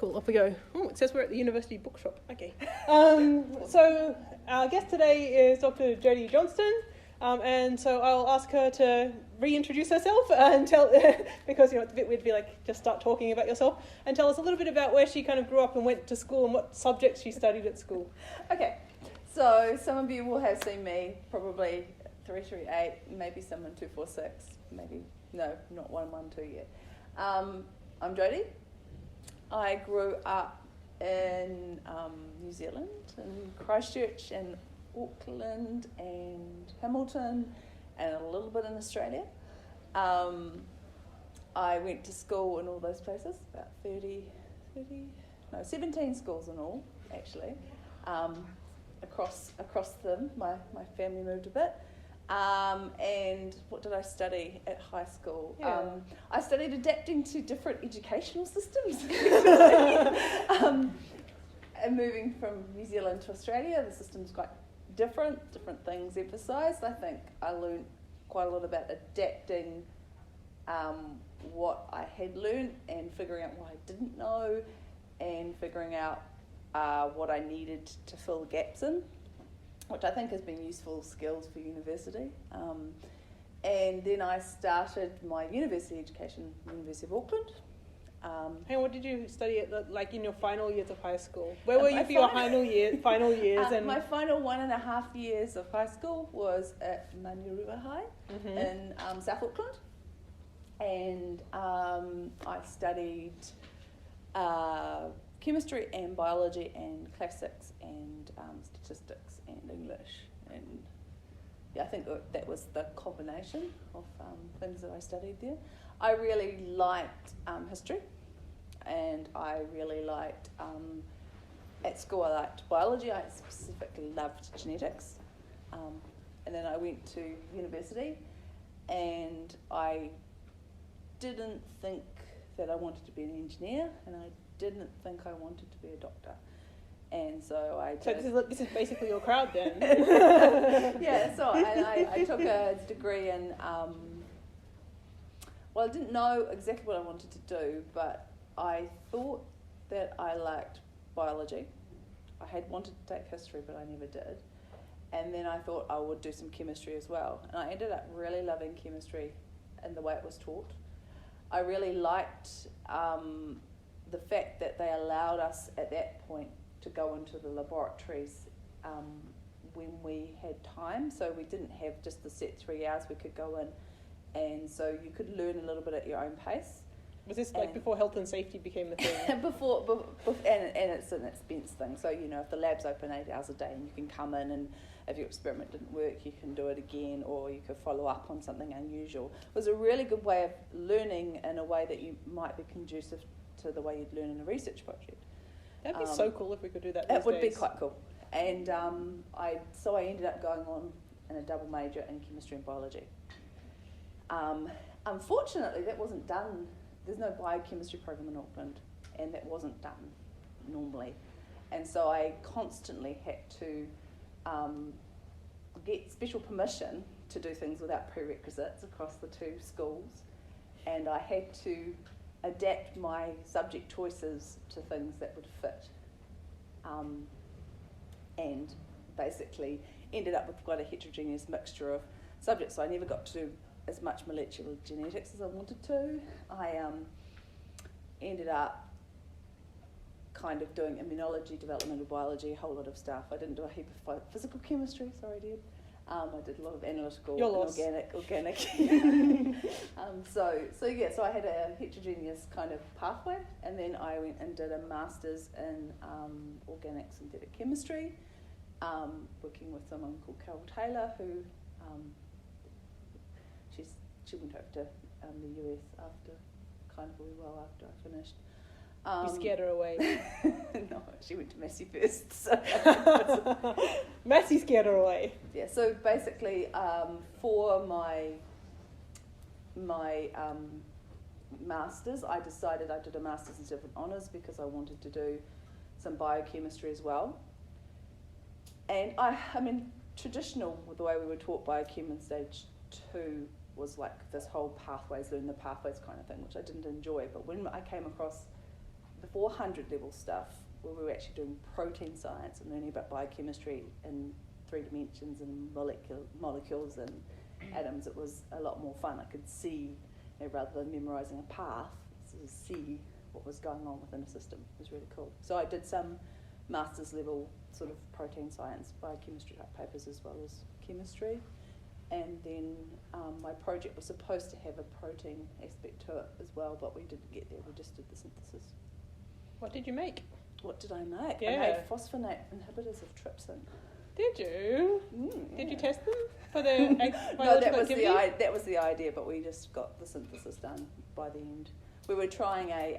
Cool, off we go. Oh, it says we're at the university bookshop. Okay. So our guest today is Dr. Jodie Johnston, and so I'll ask her to reintroduce herself and tell, because it's a bit weird to be like, just start talking about yourself, and tell us a little bit about where she kind of grew up and went to school and what subjects she studied at school. Okay, so some of you will have seen me probably 338, maybe someone 246, maybe, no, not 112 yet. I'm Jodie. I grew up in New Zealand, in Christchurch and Auckland and Hamilton and a little bit in Australia. I went to school in all those places, about 17 schools in all, actually. Across them, my family moved a bit. And what did I study at high school? Yeah. I studied adapting to different educational systems. And moving from New Zealand to Australia, the system's quite different things emphasised. I think I learned quite a lot about adapting what I had learned and figuring out what I didn't know and figuring out what I needed to fill the gaps in, which I think has been useful skills for university. And then I started my university education, University of Auckland. And what did you study at in your final years of high school? Where were you for your final years? And my final 1.5 years of high school was at Manurewa High in South Auckland. And I studied chemistry and biology and classics and statistics and English, and I think that was the combination of things that I studied there. I really liked history, and I really liked at school I liked biology. I specifically loved genetics, and then I went to university, and I didn't think that I wanted to be an engineer, and I didn't think I wanted to be a doctor, and so I. So this is basically your crowd then. Yeah. So I took a degree in. Well, I didn't know exactly what I wanted to do, but I thought that I liked biology. I had wanted to take history, but I never did. And then I thought I would do some chemistry as well, and I ended up really loving chemistry and the way it was taught. I really liked the fact that they allowed us at that point to go into the laboratories when we had time. So we didn't have just the set 3 hours, we could go in, and so you could learn a little bit at your own pace. Was this before health and safety became a thing? before and it's an expense thing. So, if the lab's open 8 hours a day and you can come in, and if your experiment didn't work, you can do it again, or you could follow up on something unusual. It was a really good way of learning in a way that you might be conducive to the way you'd learn in a research project. That'd be so cool if we could do that. It would be quite cool. And I ended up going on in a double major in chemistry and biology. Unfortunately, that wasn't done. There's no biochemistry program in Auckland, and that wasn't done normally. And so I constantly had to get special permission to do things without prerequisites across the two schools, and I had to adapt my subject choices to things that would fit, and basically ended up with quite a heterogeneous mixture of subjects. So I never got to do as much molecular genetics as I wanted to. I ended up kind of doing immunology, developmental biology, a whole lot of stuff. I didn't do a heap of physical chemistry, sorry I did. I did a lot of analytical and organic. So I had a heterogeneous kind of pathway, and then I went and did a master's in organic synthetic chemistry, working with someone called Carol Taylor, who she went over to the US after I finished. You scared her away. No, she went to Massey first. So. Massey scared her away. Yeah, so basically for my master's, I decided I did a master's instead of an honours because I wanted to do some biochemistry as well. And I mean, traditional, the way we were taught biochem in stage 2 was like this whole pathways, learn the pathways kind of thing, which I didn't enjoy. But when I came across the 400 level stuff, where we were actually doing protein science and learning about biochemistry in 3 dimensions and molecules and atoms, it was a lot more fun. I could see, rather than memorising a path, sort of see what was going on within a system. It was really cool. So I did some master's level sort of protein science, biochemistry type papers as well as chemistry. And then my project was supposed to have a protein aspect to it as well, but we didn't get there. We just did the synthesis. What did you make? What did I make? Yeah. I made phosphonate inhibitors of trypsin. Did you? Did you test them for their No, biological activity? that was the idea, but we just got the synthesis done by the end. We were trying a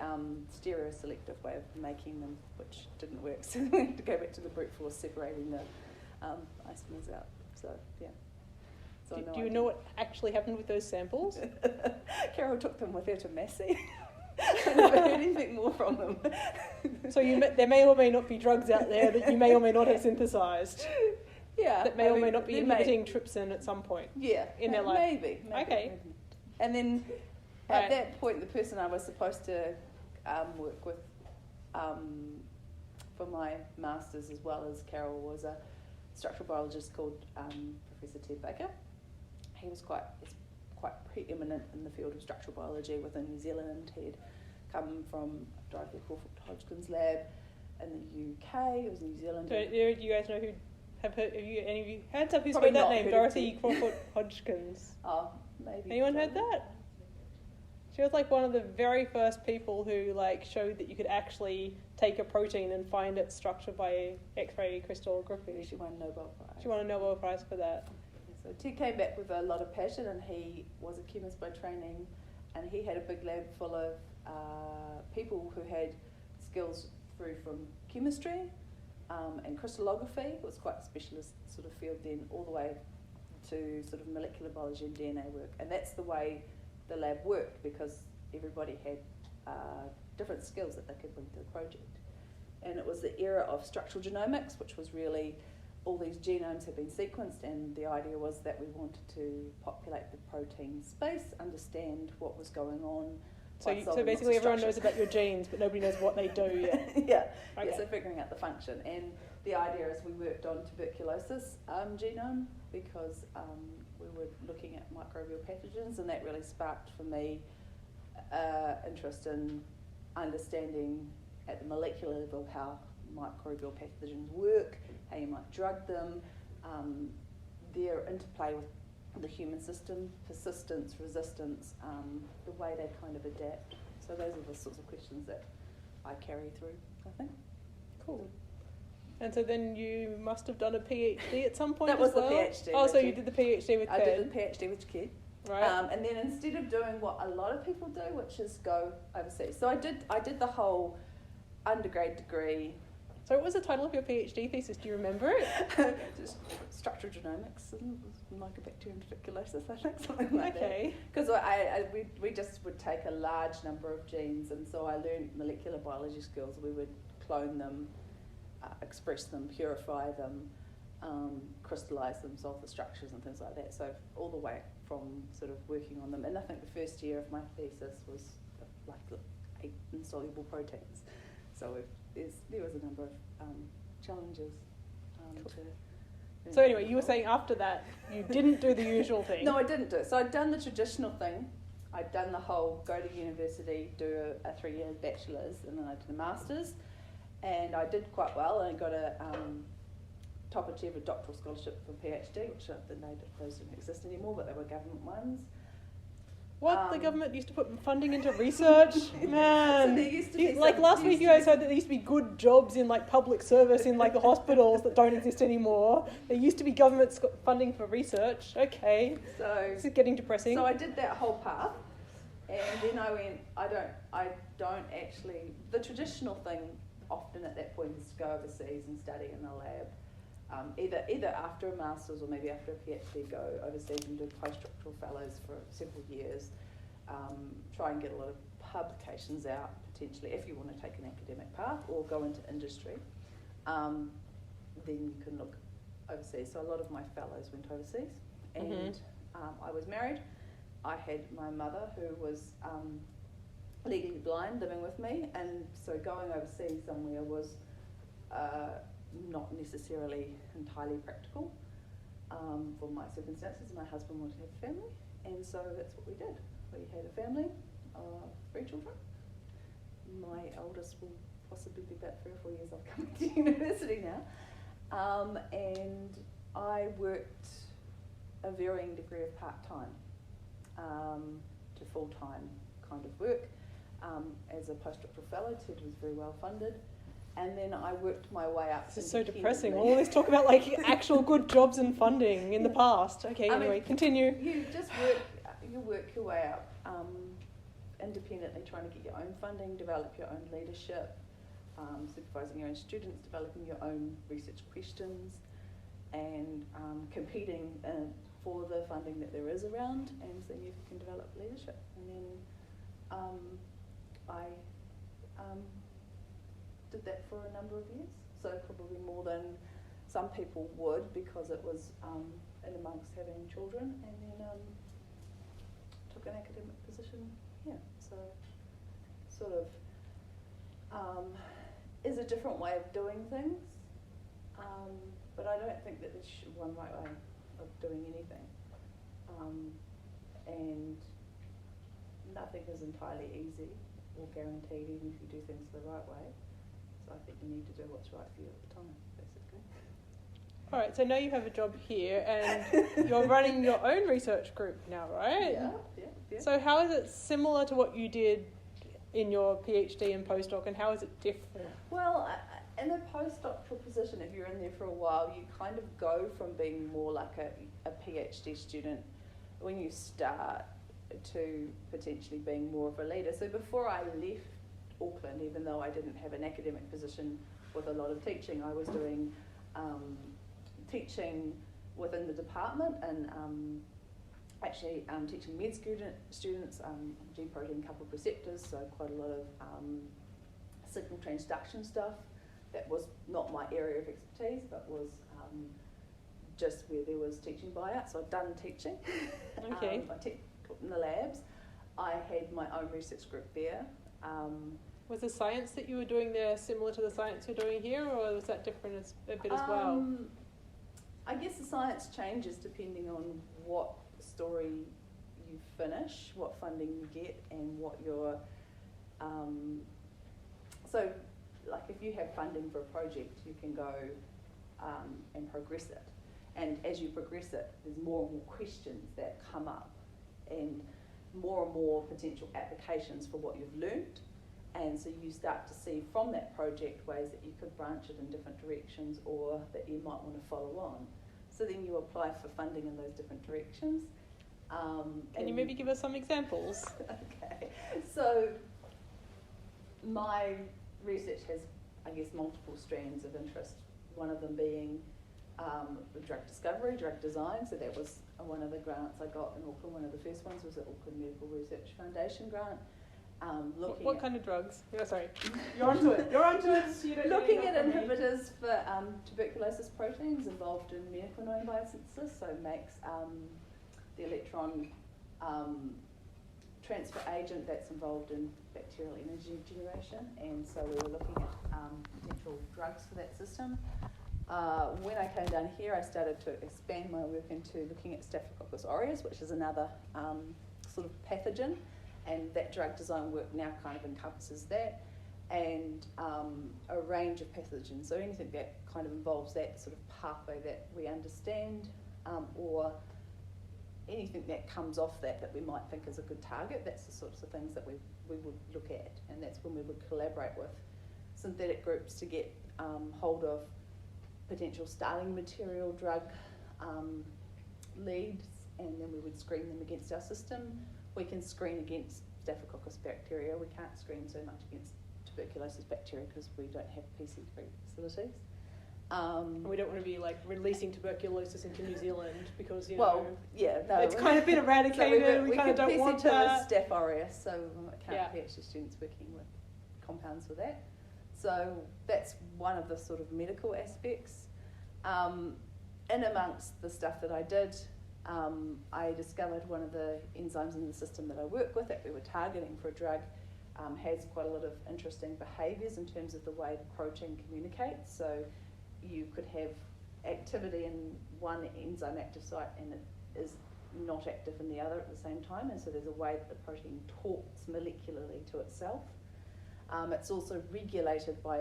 stereoselective way of making them, which didn't work, so we had to go back to the brute force separating the isomers out. So, yeah. So do you know what actually happened with those samples? Carol took them with her to Massey. I never heard anything more from them. So there may or may not be drugs out there that you may or may not have synthesised. Yeah. That may or may not be inhibiting trypsin at some point. Yeah. In their life. Maybe. Okay. Maybe. And then at that point, the person I was supposed to work with for my masters, as well as Carol, was a structural biologist called Professor Ted Baker. He was quite preeminent in the field of structural biology within New Zealand. He'd come from Dorothy Crawford Hodgkin's lab in the UK. It was New Zealand. So do you guys know who have heard? Have you any of you hands up who's Probably heard that not name? heard Dorothy Crawford Hodgkins. Oh, maybe. Anyone heard that? She was like one of the very first people who like showed that you could actually take a protein and find its structure by X-ray crystallography. She won a Nobel Prize. She won a Nobel Prize for that. So Ted came back with a lot of passion, and he was a chemist by training, and he had a big lab full of people who had skills through from chemistry and crystallography. It was quite a specialist sort of field then, all the way to sort of molecular biology and DNA work. And that's the way the lab worked, because everybody had different skills that they could bring to the project. And it was the era of structural genomics, which was really all these genomes had been sequenced, and the idea was that we wanted to populate the protein space, understand what was going on. So basically everyone knows about your genes, but nobody knows what they do yet. Yeah. Okay. Yeah, so figuring out the function. And the idea is we worked on tuberculosis genome, because we were looking at microbial pathogens, and that really sparked for me interest in understanding at the molecular level how microbial pathogens work, how you might drug them, their interplay with the human system, persistence, resistance, the way they kind of adapt. So those are the sorts of questions that I carry through, I think. Cool. And so then you must have done a PhD at some point. That was as well? the PhD. Oh, so you did the PhD with I Ted. did the PhD with Kid. Right. And then instead of doing what a lot of people do, which is go overseas. So I did the whole undergrad degree. So what was the title of your PhD thesis? Do you remember it? Just structural genomics and mycobacterium tuberculosis, I think, something like that. Okay. Because we just would take a large number of genes, and so I learned molecular biology skills. We would clone them, express them, purify them, crystallise them, solve the structures and things like that. So all the way from sort of working on them. And I think the first year of my thesis was like 8 insoluble proteins. So there was a number of challenges to... So anyway, you were saying after that you didn't do the usual thing. No, I didn't do it. So I'd done the traditional thing. I'd done the whole go to university, do a 3-year bachelor's, and then I did a master's. And I did quite well, and I got a top achiever doctoral scholarship for PhD, which those don't exist anymore, but they were government ones. What? The government used to put funding into research? Man. So there used to be like last week you guys heard that there used to be good jobs in like public service in like the hospitals that don't exist anymore. There used to be government funding for research. Okay. So this is getting depressing. So I did that whole path, and then I went, I don't actually, the traditional thing often at that point is to go overseas and study in a lab. Either after a master's or maybe after a PhD, go overseas and do postdoctoral fellows for several years, try and get a lot of publications out, potentially, if you want to take an academic path, or go into industry. Then you can look overseas. So a lot of my fellows went overseas, and I was married. I had my mother, who was legally blind living with me, and so going overseas somewhere was not necessarily entirely practical for my circumstances. My husband wanted to have a family, and so that's what we did. We had a family of 3 children. My eldest will possibly be about 3 or 4 years off coming to university now, and I worked a varying degree of part-time to full-time kind of work. As a postdoctoral fellow, TED was very well funded, and then I worked my way up. This is so depressing. All this talk about like actual good jobs and funding in the past. Okay, anyway, continue. You just work your way up independently, trying to get your own funding, develop your own leadership, supervising your own students, developing your own research questions, and competing for the funding that there is around, and seeing if you can develop leadership. And then I did that for a number of years, so probably more than some people would, because it was in amongst having children, and then took an academic position here. So sort of is a different way of doing things, but I don't think that there's one right way of doing anything, and nothing is entirely easy or guaranteed, even if you do things the right way. So I think you need to do what's right for you at the time, basically. All right, so now you have a job here, and you're running your own research group now, right? Yeah. So how is it similar to what you did in your PhD and postdoc, and how is it different? Well, in a postdoctoral position, if you're in there for a while, you kind of go from being more like a PhD student when you start to potentially being more of a leader. So before I left Auckland, even though I didn't have an academic position with a lot of teaching, I was doing teaching within the department, and actually teaching med students gene protein coupled receptors, so quite a lot of signal transduction stuff. That was not my area of expertise, but was just where there was teaching buyout. So I'd done teaching. Okay. I taught in the labs. I had my own research group there. Was the science that you were doing there similar to the science you're doing here, or was that different a bit as well? I guess the science changes depending on what story you finish, what funding you get, and what your... so, like if you have funding for a project, you can go and progress it. And as you progress it, there's more and more questions that come up, and more potential applications for what you've learned. And so you start to see from that project ways that you could branch it in different directions, or that you might want to follow on. So then you apply for funding in those different directions. Can you maybe give us some examples? Okay. So my research has, I guess, multiple strands of interest. One of them being drug discovery, drug design. So that was one of the grants I got in Auckland. One of the first ones was the Auckland Medical Research Foundation grant. What kind of drugs? Yeah, sorry. You're onto it. You're onto it. You don't looking at inhibitors for tuberculosis proteins involved in methyl biosynthesis, so it makes the electron transfer agent that's involved in bacterial energy generation, and so we were looking at potential drugs for that system. When I came down here, I started to expand my work into looking at Staphylococcus aureus, which is another sort of pathogen. And that drug design work now kind of encompasses that, and a range of pathogens. So anything that kind of involves that sort of pathway that we understand, or anything that comes off that we might think is a good target, that's the sorts of things that we would look at. And that's when we would collaborate with synthetic groups to get hold of potential starting material drug leads, and then we would screen them against our system. We can screen against Staphylococcus bacteria. We can't screen so much against tuberculosis bacteria because we don't have PC3 facilities. We don't want to be like releasing tuberculosis into New Zealand because, you well, know, yeah, no, it's kind of been eradicated. So we kind of don't want that. Staph aureus, so we can't PhD students working with compounds for that. So that's one of the sort of medical aspects. In amongst the stuff that I did, I discovered one of the enzymes in the system that I work with that we were targeting for a drug has quite a lot of interesting behaviours in terms of the way the protein communicates. So you could have activity in one enzyme active site and it is not active in the other at the same time, and so there's a way that the protein talks molecularly to itself. It's also regulated by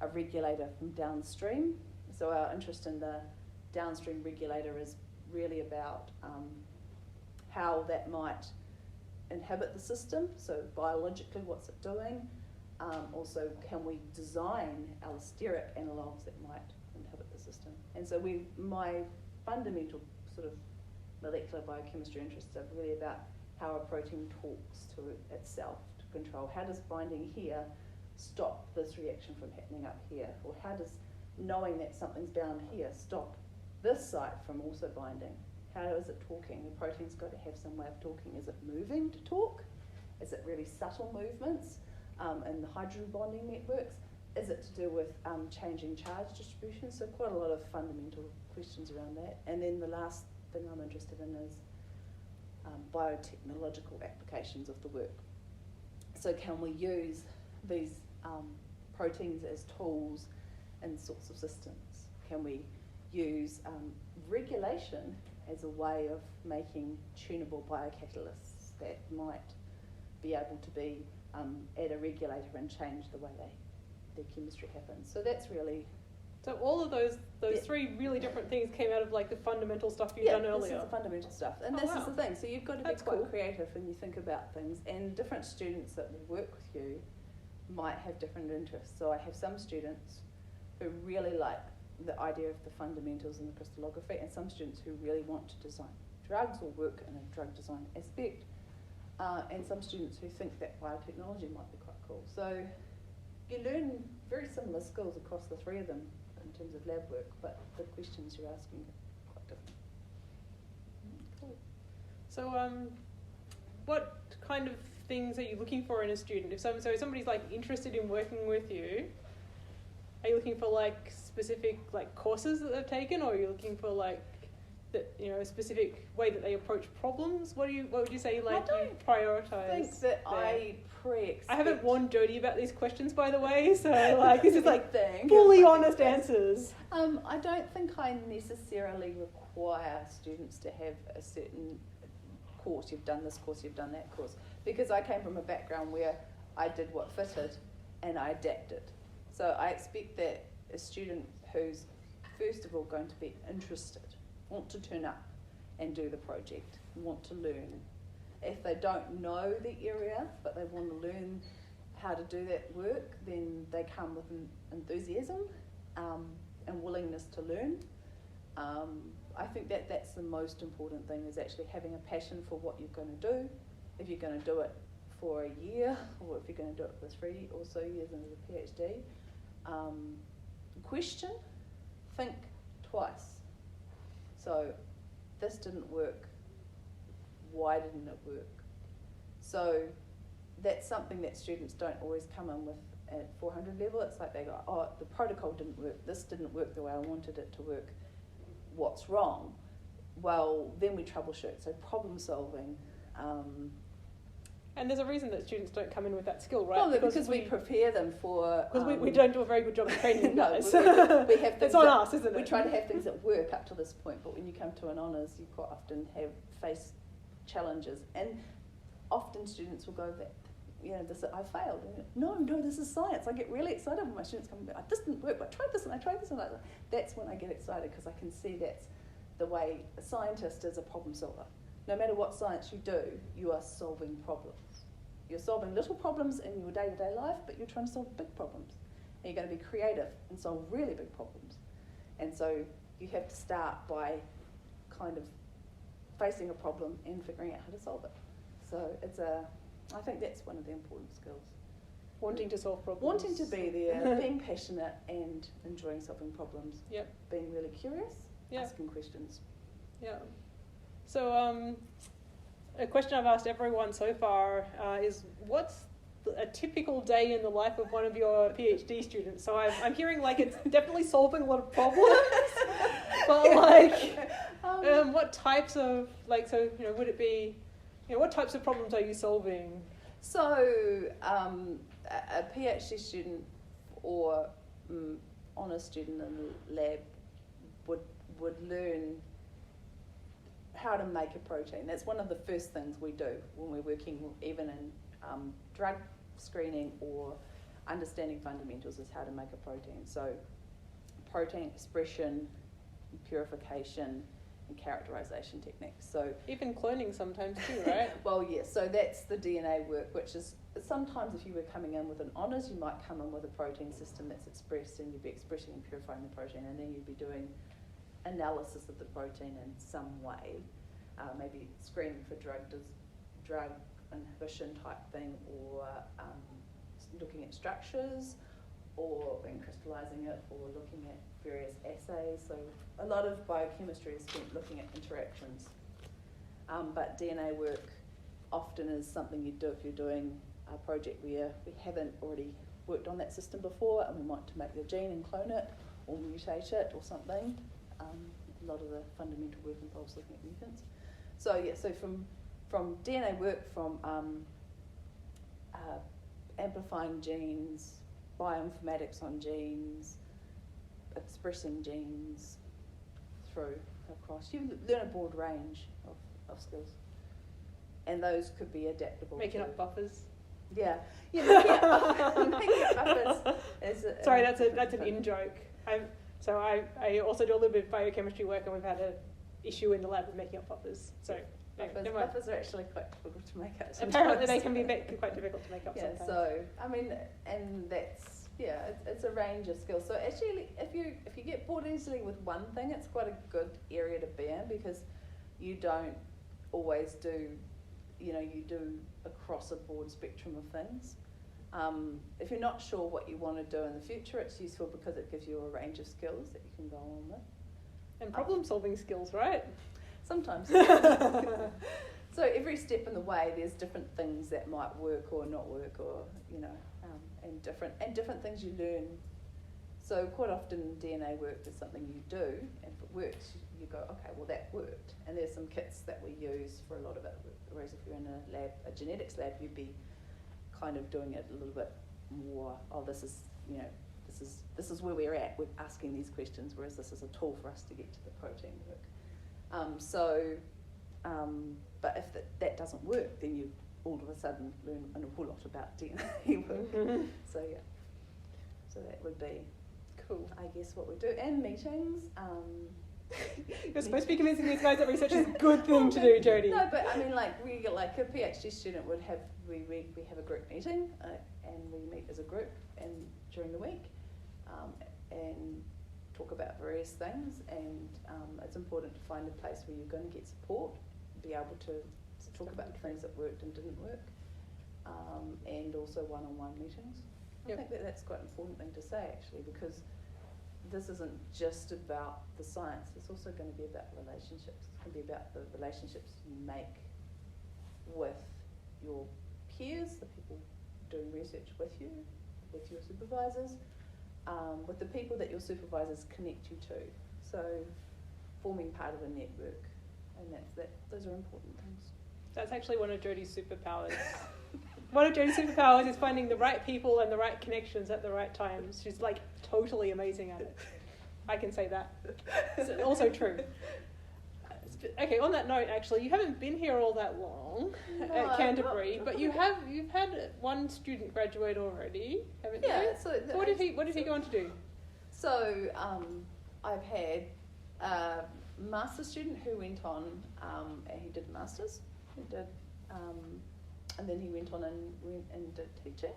a regulator from downstream. So our interest in the downstream regulator is really about how that might inhibit the system. So biologically, what's it doing? Also, can we design allosteric analogues that might inhibit the system? And so my fundamental sort of molecular biochemistry interests are really about how a protein talks to itself to control. How does binding here stop this reaction from happening up here? Or how does knowing that something's bound here stop this site from also binding? How is it talking? The protein's got to have some way of talking. Is it moving to talk? Is it really subtle movements in the hydrogen bonding networks? Is it to do with changing charge distribution? So quite a lot of fundamental questions around that. And then the last thing I'm interested in is biotechnological applications of the work. So can we use these proteins as tools in sorts of systems? Can we use regulation as a way of making tunable biocatalysts that might be able to be at a regulator and change the way their chemistry happens? So that's really... So all of those three really different things came out of like the fundamental stuff you've done earlier. This is the fundamental stuff. And this is the thing. So you've got to be quite creative when you think about things, and different students that will work with you might have different interests. So I have some students who really like the idea of the fundamentals and the crystallography, and some students who really want to design drugs or work in a drug design aspect, and some students who think that biotechnology might be quite cool. So you learn very similar skills across the three of them in terms of lab work, but the questions you're asking are quite different. Cool. So what kind of things are you looking for in a student? So somebody's like interested in working with you, are you looking for like specific like courses that they've taken, or are you looking for like that, you know, a specific way that they approach problems? What would you say like you prioritize? I think that I pre-expect. I haven't warned Jodie about these questions, by the way, so like this is like thing. fully honest answers. I don't think I necessarily require students to have a certain course. You've done this course, you've done that course, because I came from a background where I did what fitted and I adapted. So I expect that a student who's first of all going to be interested, want to turn up and do the project, want to learn. If they don't know the area but they want to learn how to do that work, then they come with enthusiasm and willingness to learn. I think that that's the most important thing, is actually having a passion for what you're going to do. If you're going to do it for a year, or if you're going to do it for 3 or so years into the PhD, question, think twice. So this didn't work, why didn't it work? So that's something that students don't always come in with at 400 level. It's like they go, oh, the protocol didn't work, this didn't work the way I wanted it to work, what's wrong? Well, then we troubleshoot, so problem solving. And there's a reason that students don't come in with that skill, right? Well, because we prepare them for... Because we don't do a very good job of training no, guys. we have things it's on us, isn't it? We try to have things that work up to this point, but when you come to an honours, you quite often face challenges. And often students will go, I failed. And no, this is science. I get really excited when my students come and go, this didn't work, but I tried this and I tried this. And that's when I get excited, because I can see that's the way a scientist is a problem solver. No matter what science you do, you are solving problems. You're solving little problems in your day-to-day life, but you're trying to solve big problems. And you're going to be creative and solve really big problems. And so you have to start by kind of facing a problem and figuring out how to solve it. So I think that's one of the important skills. Wanting to solve problems. Wanting to be there, being passionate and enjoying solving problems. Yep. Being really curious, asking questions. Yeah. So a question I've asked everyone so far is, what's a typical day in the life of one of your PhD students? So I'm hearing like it's definitely solving a lot of problems, but like what types of, like, so, you know, would it be, you know, what types of problems are you solving? So a PhD student or honours student in the lab would learn how to make a protein. That's one of the first things we do when we're working even in drug screening or understanding fundamentals, is how to make a protein. So protein expression, purification, and characterization techniques. So even cloning sometimes too, right? well, yes, so that's the DNA work, which is sometimes if you were coming in with an honours, you might come in with a protein system that's expressed, and you'd be expressing and purifying the protein, and then you'd be doing analysis of the protein in some way, maybe screening for drug inhibition type thing, or looking at structures, or crystallizing it, or looking at various assays. So a lot of biochemistry is spent looking at interactions. But DNA work often is something you do if you're doing a project where we haven't already worked on that system before, and we want to make the gene and clone it, or mutate it, or something. A lot of the fundamental work involves looking at mutants. So yeah, so from DNA work, from amplifying genes, bioinformatics on genes, expressing genes across. You learn a broad range of skills, and those could be adaptable. Making up buffers. Yeah, making up buffers. Sorry, that's an in joke. I also do a little bit of biochemistry work, and we've had an issue in the lab with making up buffers. So buffers are actually quite difficult to make up. Apparently, they can be quite difficult to make up. Yeah. Sometimes. So I mean, and that's it's a range of skills. So actually, if you get bored easily with one thing, it's quite a good area to be in, because you don't always do, you do across a broad spectrum of things. If you're not sure what you want to do in the future, it's useful because it gives you a range of skills that you can go on with. And problem-solving skills, right? Sometimes. So every step in the way, there's different things that might work or not work, or and different things you learn. So quite often DNA work is something you do, and if it works, you go, okay, well that worked. And there's some kits that we use for a lot of it. Whereas if you're in a lab, a genetics lab, you'd be kind of doing it a little bit more. Oh, this is where we're at. We're asking these questions, whereas this is a tool for us to get to the protein work. But if that doesn't work, then you all of a sudden learn a whole lot about DNA work. Mm-hmm. So that would be cool. I guess what we do, and meetings. You're supposed to be convincing these guys that research is a good thing to do, Jodie. No, but I mean, like a PhD student would have, we have a group meeting, and we meet as a group and during the week, and talk about various things, and it's important to find a place where you're going to get support, be able to talk about the things that worked and didn't work, and also one-on-one meetings. I think that's quite an important thing to say, actually, because this isn't just about the science, it's also going to be about relationships. It's going to be about the relationships you make with your peers, the people doing research with you, with your supervisors, with the people that your supervisors connect you to. So forming part of a network, and those are important things. That's actually one of Jodie's superpowers. One of Jodie's superpowers is finding the right people and the right connections at the right times. She's like totally amazing at it. I can say that. It's also true. Okay, on that note, actually, you haven't been here all that long at Canterbury, but you've had one student graduate already, haven't you? Yeah. So what did he go on to do? So I've had a master's student who went on and he did masters. He did. And then he went on and did teaching,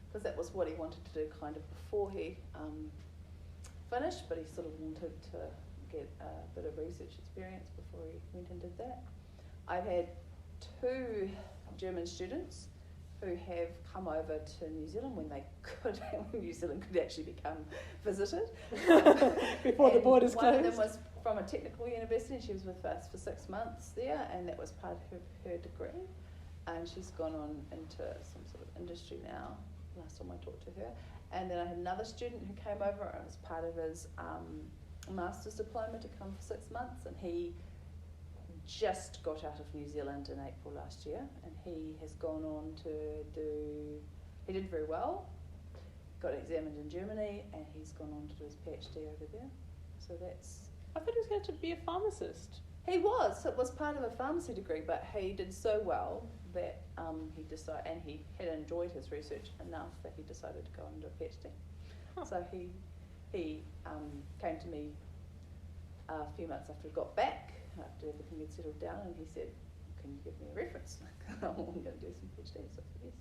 because that was what he wanted to do kind of before he finished, but he sort of wanted to get a bit of research experience before he went and did that. I've had 2 German students who have come over to New Zealand when New Zealand could actually become visited. Before the borders closed. One of them was from a technical university, and she was with us for 6 months there, and that was part of her degree. And she's gone on into some sort of industry now, last time I talked to her. And then I had another student who came over as part of his master's diploma to come for 6 months, and he just got out of New Zealand in April last year, and he has gone on to he did very well, got examined in Germany, and he's gone on to do his PhD over there. So that's... I thought he was going to be a pharmacist. He was. It was part of a pharmacy degree, but he did so well that he decided, and he had enjoyed his research enough that he decided to go on and do a PhD. Huh. So he came to me a few months after he got back, after everything had settled down, and he said, "Can you give me a reference? I'm going to do some PhD." So I said, yes.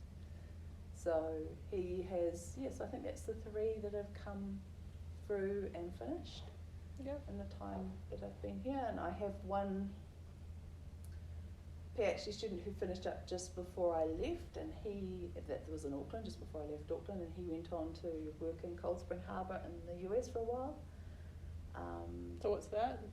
So he has, yes, I think that's the 3 that have come through and finished in the time that I've been here. And I have one PhD student who finished up just before I left, and that was in Auckland, just before I left Auckland, and he went on to work in Cold Spring Harbor in the US for a while. So what's that?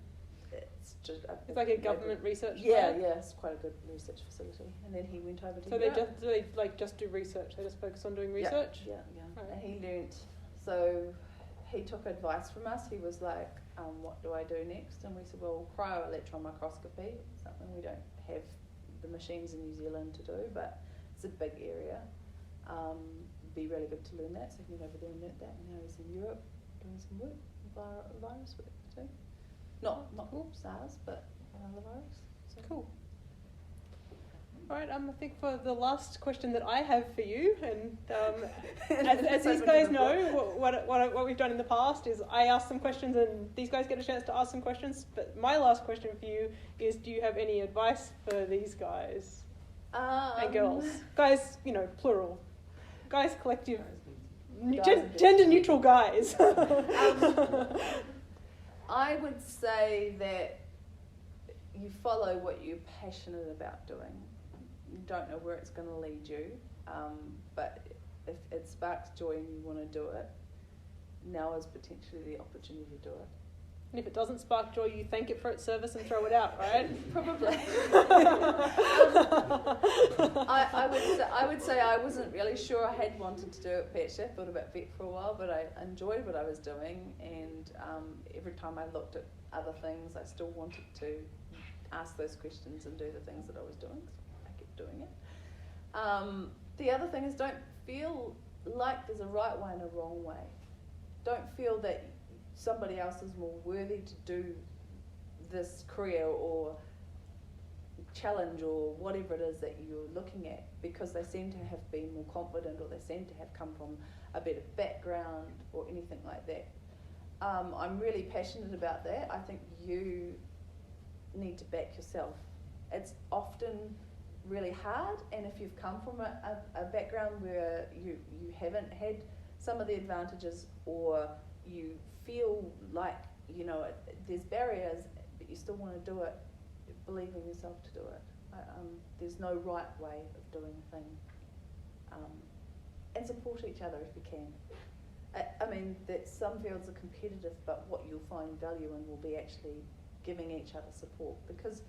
It's just it's like a government research lab? Yeah, it's quite a good research facility. And then he went over to So Europe. they just do research? They just focus on doing research? Yeah. Right. And he learnt, so he took advice from us. He was like, what do I do next? And we said, well, cryo-electron microscopy, something we don't have the machines in New Zealand to do, but it's a big area. Be really good to learn that. So he went over there and learnt that, and now he's in Europe doing some work, virus work too. Not cool. SARS, but another virus. So. Cool. All right, I think for the last question that I have for you, and as these guys know, what we've done in the past is I ask some questions and these guys get a chance to ask some questions. But my last question for you is, do you have any advice for these guys and girls? Guys, plural. Guys, collective. Gender-neutral guys. I would say that you follow what you're passionate about doing. You don't know where it's going to lead you, but if it sparks joy and you want to do it, now is potentially the opportunity to do it. And if it doesn't spark joy, you thank it for its service and throw it out, right? Probably. I would say I wasn't really sure I had wanted to do a PhD. I thought about vet for a while, but I enjoyed what I was doing, and every time I looked at other things, I still wanted to ask those questions and do the things that I was doing. So I kept doing it. The other thing is, don't feel like there's a right way and a wrong way. Don't feel that somebody else is more worthy to do this career or challenge or whatever it is that you're looking at because they seem to have been more confident or they seem to have come from a better background or anything like that. I'm really passionate about that. I think you need to back yourself. It's often really hard, and if you've come from a background where you haven't had some of the advantages, or you feel like there's barriers but you still want to do it, believe in yourself to do it. There's no right way of doing a thing, and support each other if you can. I mean that some fields are competitive, but what you'll find value in will be actually giving each other support, because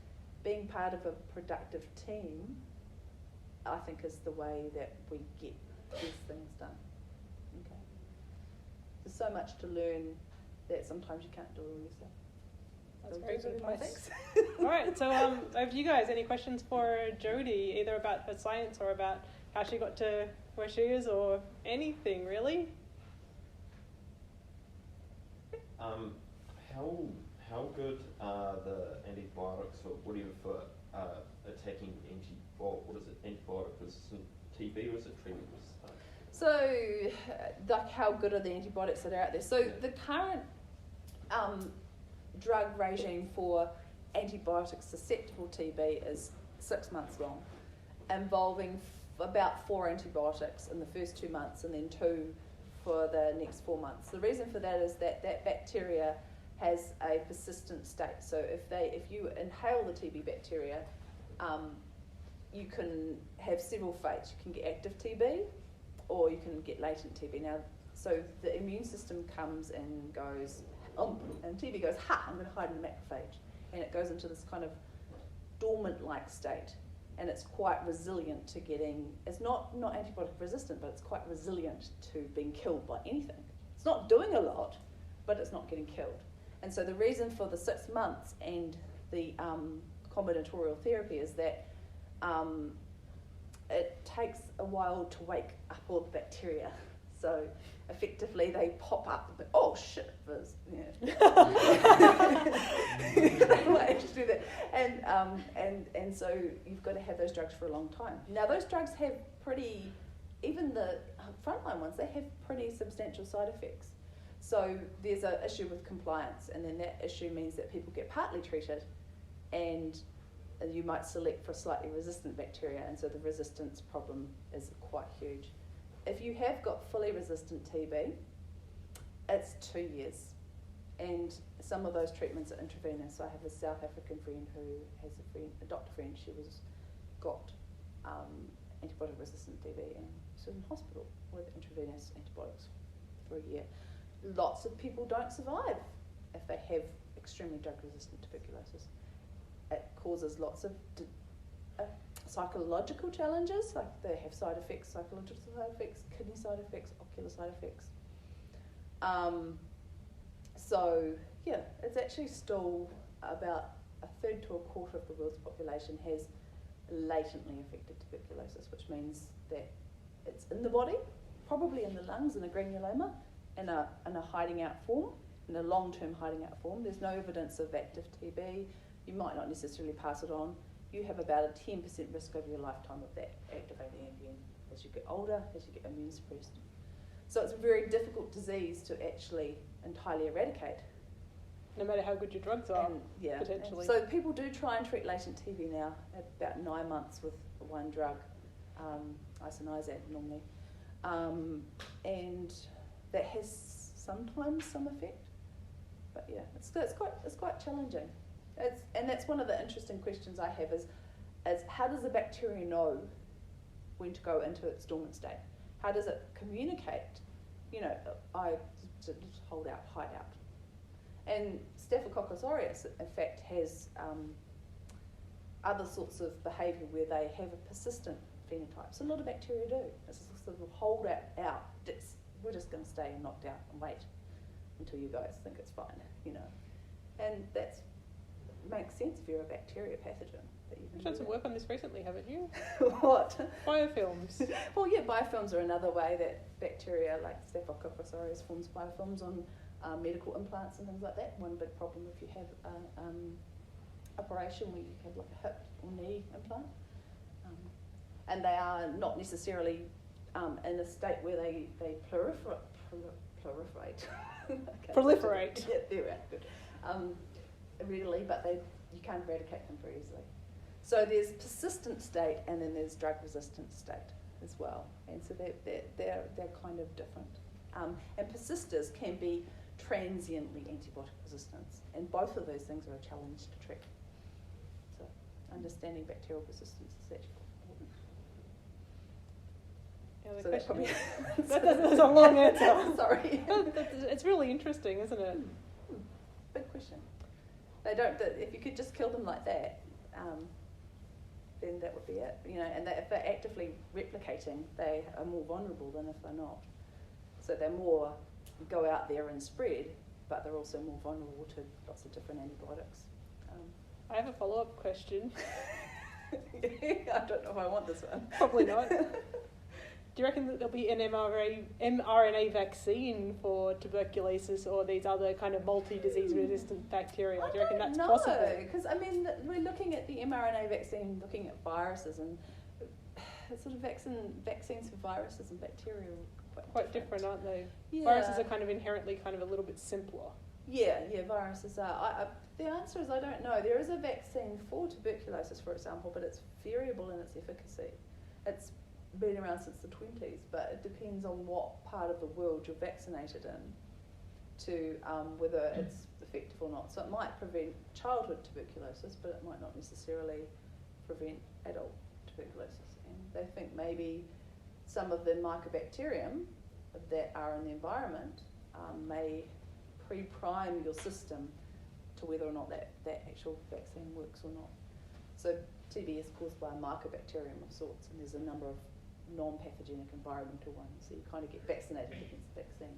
being part of a productive team, I think, is the way that we get these things done. Okay. There's so much to learn that sometimes you can't do it all yourself. That's very good advice. Thanks. All right, so over to you guys. Any questions for Jodie, either about her science or about how she got to where she is, or anything really? How good are the antibiotics or whatever for attacking antibiotic-resistant TB, or is it treatment resistant? So, like, how good are the antibiotics that are out there? So the current drug regime for antibiotic-susceptible TB is 6 months long, involving about 4 antibiotics in the first 2 months and then 2 for the next 4 months. The reason for that is that bacteria has a persistent state. So if you inhale the TB bacteria, you can have several fates. You can get active TB, or you can get latent TB. Now, so the immune system comes and goes, and TB goes, I'm going to hide in the macrophage, and it goes into this kind of dormant-like state, and it's quite resilient to getting. It's not antibiotic resistant, but it's quite resilient to being killed by anything. It's not doing a lot, but it's not getting killed. And so the reason for the 6 months and the combinatorial therapy is that it takes a while to wake up all the bacteria. So effectively they pop up, but oh shit, fizz. Yeah. They might actually do that. And so you've got to have those drugs for a long time. Now those drugs have pretty, even the frontline ones, they have pretty substantial side effects. So there's an issue with compliance, and then that issue means that people get partly treated, and you might select for slightly resistant bacteria, and so the resistance problem is quite huge. If you have got fully resistant TB, it's 2 years, and some of those treatments are intravenous. So I have a South African friend who has a doctor friend, she got antibiotic-resistant TB, and she was in hospital with intravenous antibiotics for a year. Lots of people don't survive if they have extremely drug-resistant tuberculosis. It causes lots of psychological challenges, like they have side effects, psychological side effects, kidney side effects, ocular side effects. So yeah, it's actually still about a third to a quarter of the world's population has latently affected tuberculosis, which means that it's in the body, probably in the lungs, in a granuloma, in a hiding out form, in a long-term hiding out form. There's no evidence of active TB. You might not necessarily pass it on. You have about a 10% risk over your lifetime of that activating again as you get older, as you get immune suppressed. So it's a very difficult disease to actually entirely eradicate. No matter how good your drugs are, potentially. So people do try and treat latent TB now at about 9 months with one drug, isoniazid normally. And that has sometimes some effect. But yeah, it's quite challenging. And that's one of the interesting questions I have is how does the bacteria know when to go into its dormant state? How does it communicate? I just hold out, hide out. And Staphylococcus aureus, in fact, has other sorts of behaviour where they have a persistent phenotype. So a lot of bacteria do. It's a sort of hold out. We're just going to stay knocked out and wait until you guys think it's fine, And that makes sense if you're a bacteria pathogen. You've done some work on this recently, haven't you? What? Biofilms. Well, yeah, biofilms are another way that bacteria like Staphylococcus aureus forms biofilms on medical implants and things like that. One big problem if you have an operation where you have like a hip or knee implant. And they are not necessarily in a state where they proliferate. Proliferate. Yeah, they're right, good. Readily, but you can't eradicate them very easily. So there's persistent state, and then there's drug-resistant state as well, and so they're kind of different. And persisters can be transiently antibiotic resistance, and both of those things are a challenge to treat. So understanding bacterial persistence is actually important. That's a long answer. Sorry. It's really interesting, isn't it? Big question. If you could just kill them like that, then that would be it. And if they're actively replicating, they are more vulnerable than if they're not. So they're more go out there and spread, but they're also more vulnerable to lots of different antibiotics. I have a follow-up question. I don't know if I want this one. Probably not. Do you reckon that there'll be an mRNA vaccine for tuberculosis or these other kind of multi-disease resistant bacteria? Do you reckon that's possible? No, because we're looking at the mRNA vaccine, looking at viruses, and sort of vaccines for viruses and bacteria are quite different, aren't they? Yeah. Viruses are kind of inherently kind of a little bit simpler. Yeah, viruses are. The answer is I don't know. There is a vaccine for tuberculosis, for example, but it's variable in its efficacy. It's been around since the 20s, but it depends on what part of the world you're vaccinated in to whether it's effective or not. So it might prevent childhood tuberculosis, but it might not necessarily prevent adult tuberculosis. And they think maybe some of the mycobacterium that are in the environment may pre-prime your system to whether or not that actual vaccine works or not. So TB is caused by a mycobacterium of sorts, and there's a number of non-pathogenic environmental ones, so you kind of get vaccinated against the vaccine.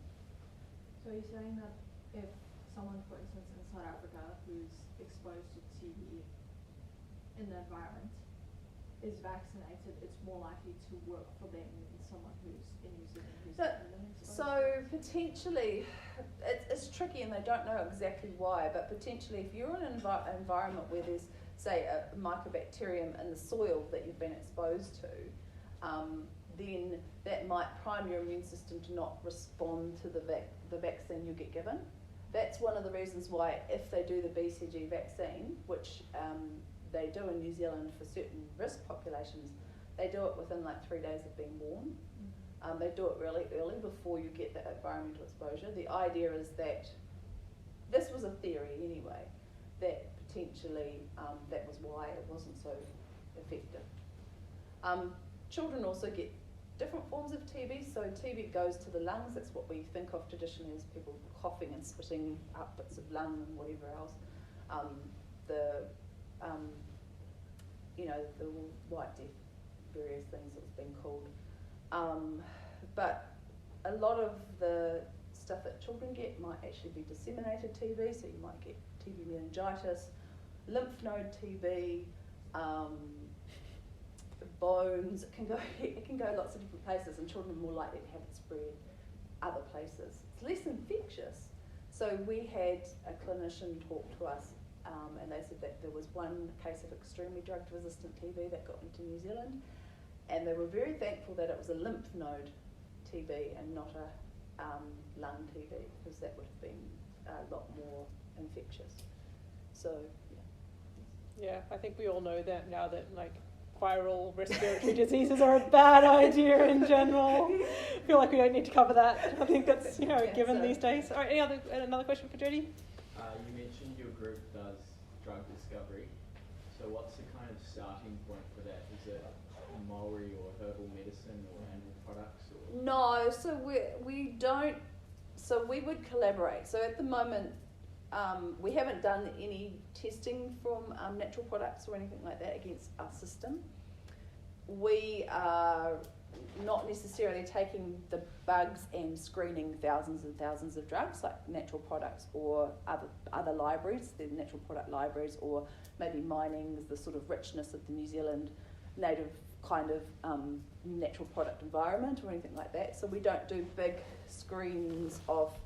So you're saying that if someone, for instance, in South Africa who's exposed to TB in the environment is vaccinated, it's more likely to work for them than someone who's in New Zealand who's been exposed? So potentially, it's tricky and they don't know exactly why, but potentially if you're in an environment where there's, say, a mycobacterium in the soil that you've been exposed to, then that might prime your immune system to not respond to the vaccine you get given. That's one of the reasons why if they do the BCG vaccine, which they do in New Zealand for certain risk populations, they do it within like 3 days of being born. They do it really early before you get that environmental exposure. The idea is that, this was a theory anyway, that potentially that was why it wasn't so effective. Children also get different forms of TB. So TB goes to the lungs. That's what we think of traditionally as people coughing and spitting up bits of lung and whatever else. The White Death, various things it was being called. But a lot of the stuff that children get might actually be disseminated TB. So you might get TB meningitis, lymph node TB, bones. It can go lots of different places, and children are more likely to have it spread other places. It's less infectious. So we had a clinician talk to us, and they said that there was one case of extremely drug-resistant TB that got into New Zealand, and they were very thankful that it was a lymph node TB and not a lung TB, because that would have been a lot more infectious. So, Yeah, I think we all know that now, that like viral respiratory diseases are a bad idea in general. I feel like we don't need to cover that. I think that's given these days. All right, another question for Jodie? You mentioned your group does drug discovery. So what's the kind of starting point for that? Is it Maori or herbal medicine or animal products? Or? No, so we don't. So we would collaborate. So at the moment, we haven't done any testing from natural products or anything like that against our system. We are not necessarily taking the bugs and screening thousands and thousands of drugs like natural products or other libraries, the natural product libraries, or maybe mining the sort of richness of the New Zealand native kind of natural product environment or anything like that. So we don't do big screens of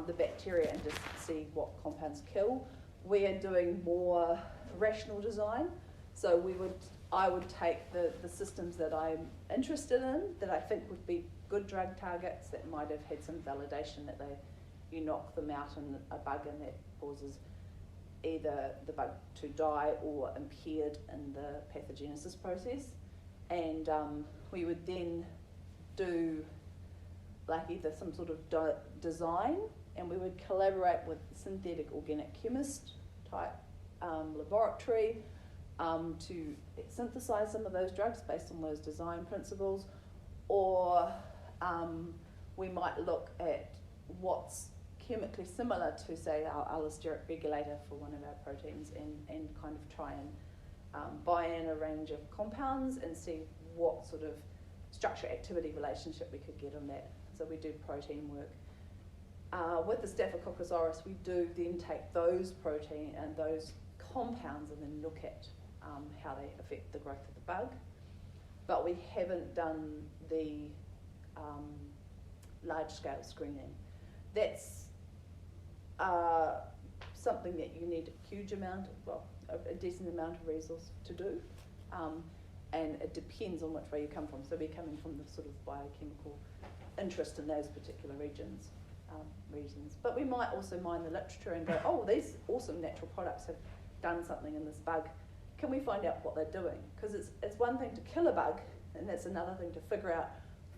the bacteria and just see what compounds kill. We are doing more rational design. So I would take the systems that I'm interested in, that I think would be good drug targets, that might have had some validation that you knock them out in a bug and that causes either the bug to die or impaired in the pathogenesis process. And we would then do like either some sort of design, and we would collaborate with synthetic organic chemist type laboratory to synthesize some of those drugs based on those design principles, or we might look at what's chemically similar to, say, our allosteric regulator for one of our proteins, and kind of try and buy in a range of compounds and see what sort of structure-activity relationship we could get on that. So we do protein work. With the Staphylococcus aureus, we do then take those protein and those compounds and then look at how they affect the growth of the bug. But we haven't done the large-scale screening. That's something that you need a decent amount of resource to do. And it depends on which way you come from. So we're coming from the sort of biochemical interest in those particular regions. But we might also mine the literature and go, oh, these awesome natural products have done something in this bug. Can we find out what they're doing? Because it's one thing to kill a bug, and that's another thing to figure out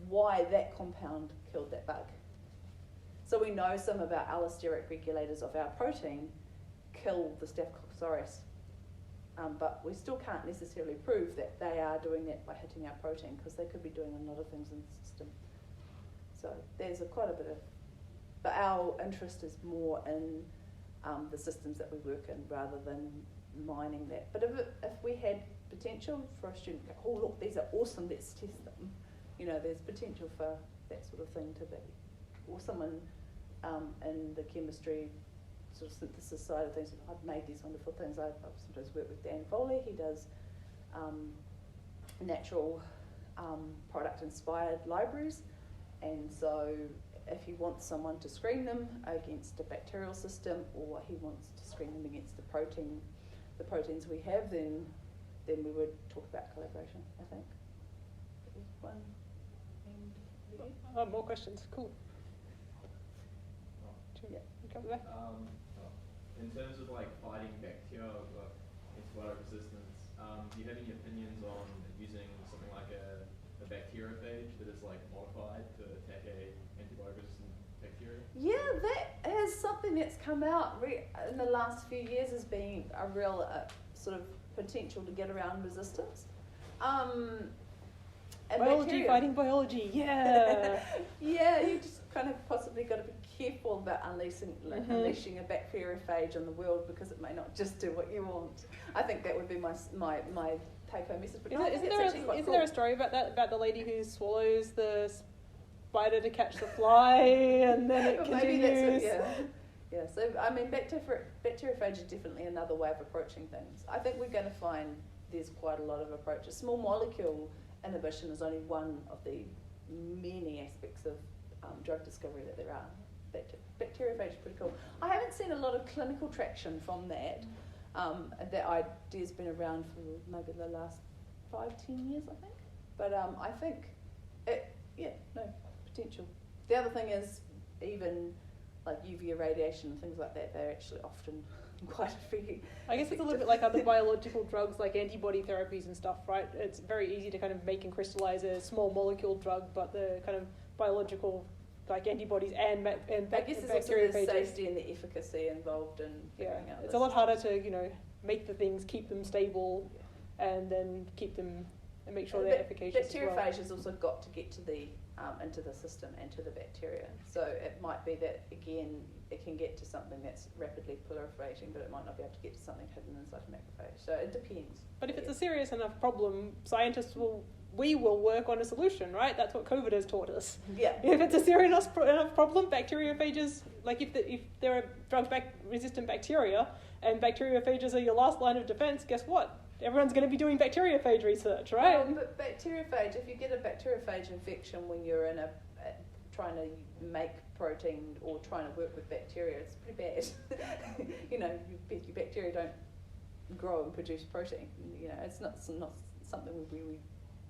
why that compound killed that bug. So we know some of our allosteric regulators of our protein kill the Staphylococcus aureus, but we still can't necessarily prove that they are doing that by hitting our protein, because they could be doing a lot of things in the system. So there's quite a bit of, but our interest is more in the systems that we work in rather than mining that. But if we had potential for a student, oh look, these are awesome, let's test them. There's potential for that sort of thing to be. Or someone in the chemistry sort of synthesis side of things. I've made these wonderful things. I've sometimes worked with Dan Foley. He does natural product-inspired libraries, and so if he wants someone to screen them against a bacterial system, or he wants to screen them against the proteins we have, then we would talk about collaboration, I think. One. Oh, more questions. Cool. Yeah. You cover that? In terms of like fighting bacteria, like antibiotic resistance, do you have any opinions on using something like a bacteriophage that is like modified to attack a antibiotic-resistant bacteria? Yeah, that is something that's come out in the last few years as being a real sort of potential to get around resistance. And Biology bacteria. fighting biology, yeah. Yeah, you just kind of possibly got to be careful about unleashing a bacteriophage on the world, because it may not just do what you want. I think that would be my take-home message. But Isn't there a story about that, about the lady who swallows the spider to catch the fly, and then it continues? Maybe that's it, yeah. Yeah, so I mean, bacteriophage is definitely another way of approaching things. I think we're going to find there's quite a lot of approaches. Small molecule inhibition is only one of the many aspects of drug discovery that there are. Bacteriophage is pretty cool. I haven't seen a lot of clinical traction from that. That idea's been around for maybe the last 5-10 years, I think. But I think potential. The other thing is, even like UV irradiation and things like that, they're actually often quite effective. I guess it's a little bit like other biological drugs, like antibody therapies and stuff, right? It's very easy to kind of make and crystallize a small molecule drug, but the kind of biological, like antibodies and I guess there's also the safety and the efficacy involved in figuring out. It's a lot harder to make the things, keep them stable, and then keep them and make sure they're efficacious. Bacteriophage has also got to get to the into the system and to the bacteria. So it might be that again it can get to something that's rapidly proliferating, but it might not be able to get to something hidden inside a macrophage. So it depends. But if it's a serious enough problem, scientists will work on a solution, right? That's what COVID has taught us. Yeah. If it's a serious enough problem, bacteriophages, like if there are drug-resistant bacteria and bacteriophages are your last line of defense, guess what? Everyone's going to be doing bacteriophage research, right? But bacteriophage, if you get a bacteriophage infection when you're in trying to make protein or trying to work with bacteria, it's pretty bad. Your bacteria don't grow and produce protein. It's not something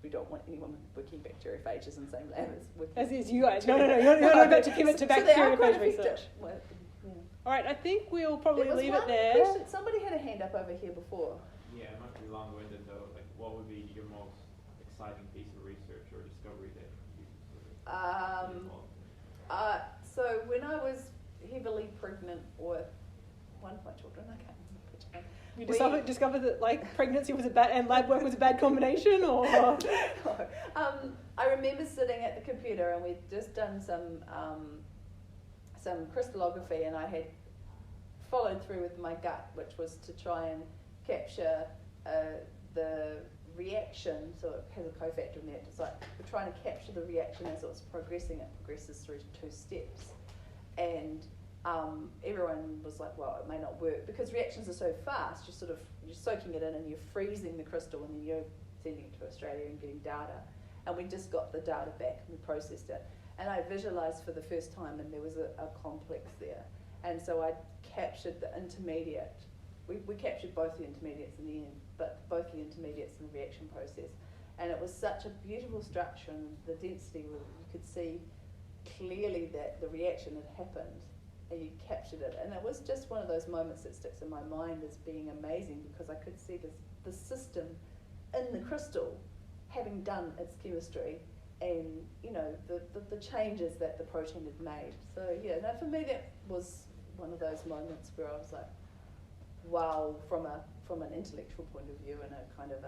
we don't want anyone working bacteriophages in the same lab as is you guys. No, you're not about to give it to bacteriophage research. Well, yeah. All right, I think we'll probably leave it there. Question. Somebody had a hand up over here before. Yeah, it might be long-winded though. Like, what would be your most exciting piece of research or discovery that you sort of So when I was heavily pregnant with one of my children, I can't remember which one. You discovered that like pregnancy was a bad and lab work was a bad combination, or? No. I remember sitting at the computer and we'd just done some crystallography, and I had followed through with my gut, which was to try and capture the reaction. So it has a cofactor in there. It's like we're trying to capture the reaction as it's progressing. It progresses through 2 steps, and everyone was like, well, it may not work because reactions are so fast. You're soaking it in and you're freezing the crystal, and then you're sending it to Australia and getting data. And we just got the data back and we processed it, and I visualized for the first time, and there was a complex there. And so I captured the intermediate. We captured both the intermediates in the end, but both the intermediates in the reaction process. And it was such a beautiful structure, and the density, you could see clearly that the reaction had happened, and you captured it. And it was just one of those moments that sticks in my mind as being amazing, because I could see the system in the crystal having done its chemistry, and the changes that the protein had made. So for me that was one of those moments where I was like, wow, from an intellectual point of view and a kind of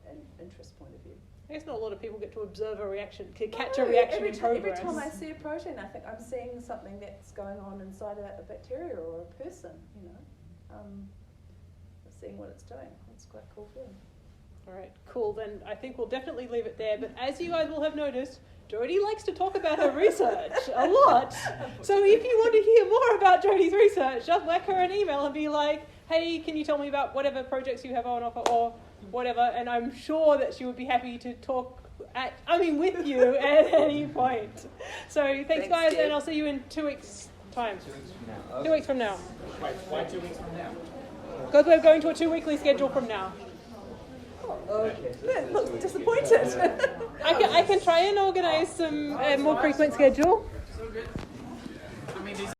an interest point of view. I guess not a lot of people get to observe a reaction, to catch a reaction in progress. Every time I see a protein, I think I'm seeing something that's going on inside a bacteria or a person. Seeing what it's doing. It's quite a cool feeling. All right, cool. Then I think we'll definitely leave it there. But as you guys will have noticed, Jodie likes to talk about her research a lot. So if you want to hear more about Jodie's research, just whack her an email and be like, hey, can you tell me about whatever projects you have on offer or whatever, and I'm sure that she would be happy to talk with you at any point. So thanks guys, Steve. and I'll see you in 2 weeks' time. 2 weeks from now. 2 weeks from now. Why 2 weeks from now? Because we're going to a 2-weekly schedule from now. Look disappointed. I can try and organise some more frequent schedule. So good. I mean, these